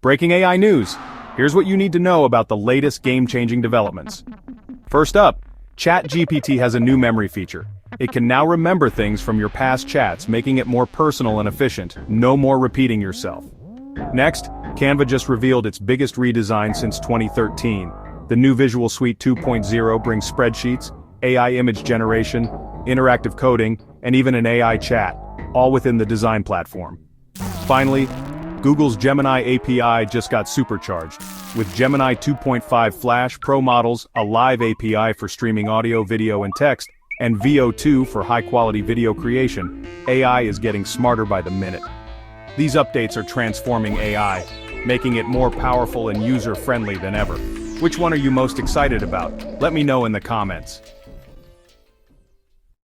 Breaking AI news. Here's what you need to know about the latest game-changing developments. First up, ChatGPT has a new memory feature. It can now remember things from your past chats, making it more personal and efficient. No more repeating yourself. Next, Canva just revealed its biggest redesign since 2013. The new Visual Suite 2.0 brings spreadsheets, AI image generation, interactive coding, and even an AI chat, all within the design platform. Finally, Google's Gemini API just got supercharged. With Gemini 2.5 Flash Pro models, a live API for streaming audio, video, and text, and VO2 for high-quality video creation, AI is getting smarter by the minute. These updates are transforming AI, making it more powerful and user-friendly than ever. Which one are you most excited about? Let me know in the comments.